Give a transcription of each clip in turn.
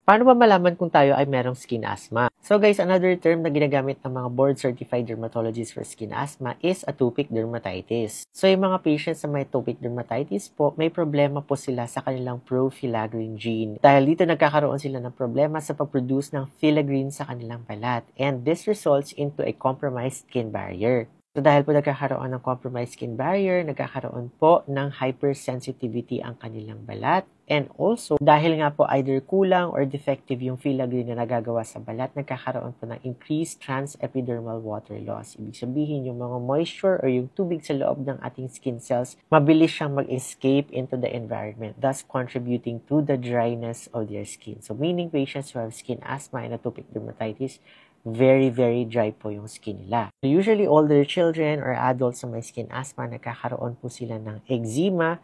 Paano ba malaman kung tayo ay merong skin asthma? So guys, another term na ginagamit ng mga board-certified dermatologists for skin asthma is atopic dermatitis. So yung mga patients na may atopic dermatitis po, may problema po sila sa kanilang profilagrine gene. Dahil dito nagkakaroon sila ng problema sa pag-produce ng filagrine sa kanilang balat. And this results into a compromised skin barrier. So dahil po nagkakaroon ng compromised skin barrier, nagkakaroon po ng hypersensitivity ang kanilang balat. And also, dahil nga po either kulang or defective yung filagrine na nagagawa sa balat, nagkakaroon po ng increased transepidermal water loss. Ibig sabihin, yung mga moisture or yung tubig sa loob ng ating skin cells, mabilis siyang mag-escape into the environment, thus contributing to the dryness of their skin. So meaning patients who have skin asthma and atopic dermatitis, very, very dry po yung skin nila. So usually, older children or adults na may skin asthma, nagkakaroon po sila ng eczema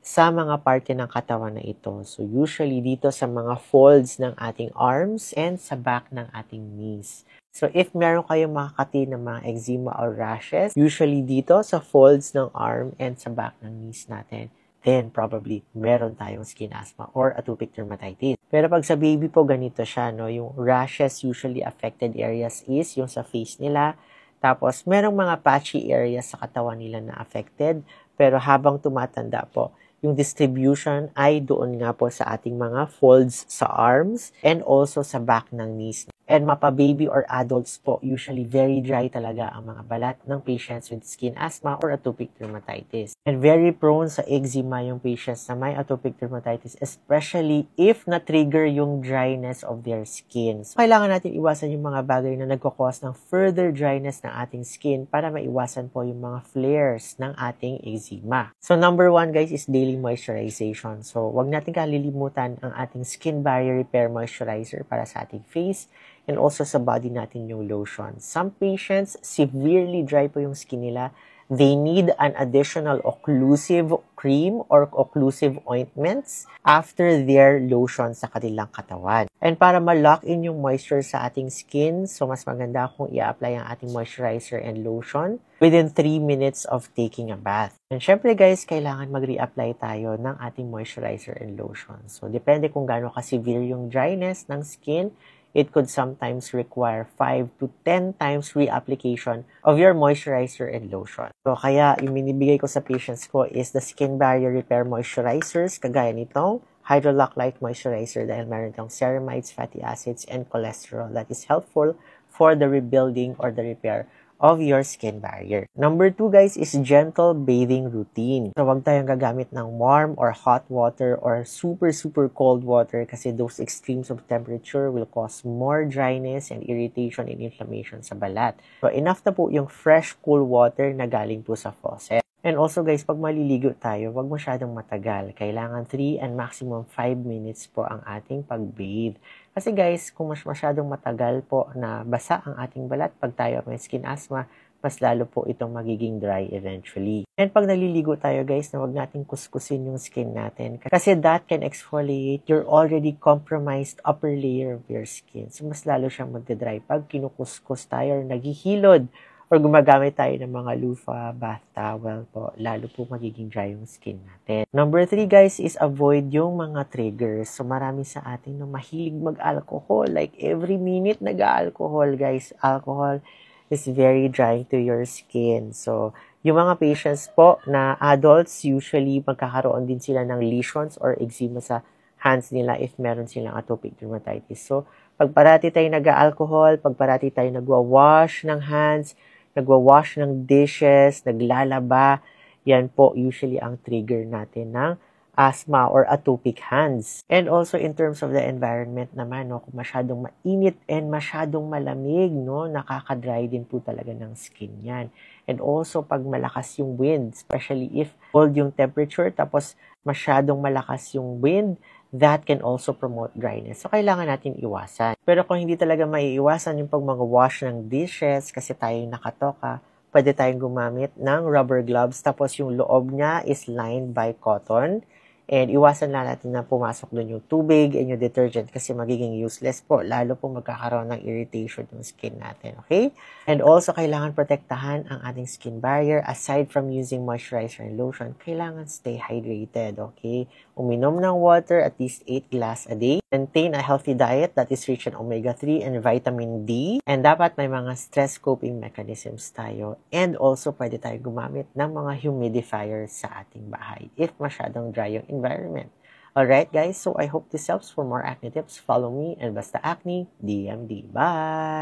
sa mga parte ng katawan na ito. So usually, dito sa mga folds ng ating arms and sa back ng ating knees. So if meron kayong makakati ng mga eczema or rashes, usually dito sa folds ng arm and sa back ng knees natin, then probably meron tayong skin asthma or atopic dermatitis. Pero pag sa baby po, ganito siya, no? Yung rashes usually affected areas is yung sa face nila. Tapos, merong mga patchy areas sa katawan nila na affected. Pero habang tumatanda po, yung distribution ay doon nga po sa ating mga folds sa arms and also sa back ng knees. And mapa-baby or adults po, usually very dry talaga ang mga balat ng patients with skin asthma or atopic dermatitis. And very prone sa eczema yung patients na may atopic dermatitis, especially if na-trigger yung dryness of their skin. So, kailangan natin iwasan yung mga bagay na nagkakos ng further dryness ng ating skin para maiwasan po yung mga flares ng ating eczema. So, number 1 guys is daily moisturization. So, wag natin kalilimutan ang ating skin barrier repair moisturizer para sa ating face and also sa body natin yung lotion. Some patients, severely dry po yung skin nila. They need an additional occlusive cream or occlusive ointments after their lotion sa kanilang katawan. And para ma-lock in yung moisture sa ating skin, so mas maganda kung i-apply ang ating moisturizer and lotion within 3 minutes of taking a bath. And syempre guys, kailangan mag-reapply tayo ng ating moisturizer and lotion. So depende kung gaano ka-severe yung dryness ng skin, it could sometimes require 5 to 10 times reapplication of your moisturizer and lotion. So, kaya yung binibigay ko sa patients ko is the skin barrier repair moisturizers, kagaya nitong Hydrolock Light Moisturizer dahil meron itong ceramides, fatty acids, and cholesterol that is helpful for the rebuilding or the repair of your skin barrier. Number 2 guys is gentle bathing routine. So, wag tayong gagamit ng warm or hot water or super cold water kasi those extremes of temperature will cause more dryness and irritation and inflammation sa balat. So, enough na po yung fresh cool water na galing po sa faucet. And also guys, pag maliligo tayo, wag masyadong matagal. Kailangan 3 and maximum 5 minutes po ang ating pag-bathe. Kasi guys, kung masyadong matagal po na basa ang ating balat pag tayo may skin asthma, mas lalo po itong magiging dry eventually. And pag naliligo tayo guys, na wag natin kuskusin yung skin natin. Kasi that can exfoliate your already compromised upper layer of your skin. So mas lalo siyang magdadry pag kinukuskus tayo or naghihilod or gumagamit tayo ng mga loofah, bath towel po, lalo po magiging dry yung skin natin. Number 3 guys is avoid yung mga triggers. So marami sa atin na mahilig mag-alcohol. Like every minute nag-alcohol guys. Alcohol is very drying to your skin. So yung mga patients po na adults, usually magkakaroon din sila ng lesions or eczema sa hands nila if meron silang atopic dermatitis. So pag parati tayo nag-alcohol, pag parati tayo nagwa-wash ng hands, nagwa-wash ng dishes, naglalaba, yan po usually ang trigger natin ng asthma or atopic hands. And also in terms of the environment naman, no, kung masyadong mainit and masyadong malamig, no, nakaka-dry din po talaga ng skin yan. And also pag malakas yung wind, especially if cold yung temperature, tapos masyadong malakas yung wind, that can also promote dryness. So, kailangan natin iwasan. Pero kung hindi talaga maiiwasan yung pag mag-wash ng dishes kasi tayo nakatoka, pwede tayong gumamit ng rubber gloves tapos yung loob niya is lined by cotton. And iwasan lang natin na pumasok doon yung tubig and yung detergent kasi magiging useless po. Lalo po magkakaroon ng irritation yung skin natin. Okay? And also, kailangan protektahan ang ating skin barrier. Aside from using moisturizer and lotion, kailangan stay hydrated. Okay? uminom ng water at least 8 glass a day, maintain a healthy diet that is rich in omega-3 and vitamin D, and dapat may mga stress coping mechanisms tayo, and also pwede tayo gumamit ng mga humidifier sa ating bahay if masyadong dry yung environment. Alright guys, so I hope this helps. For more acne tips, follow me and Basta Acne DMD. Bye!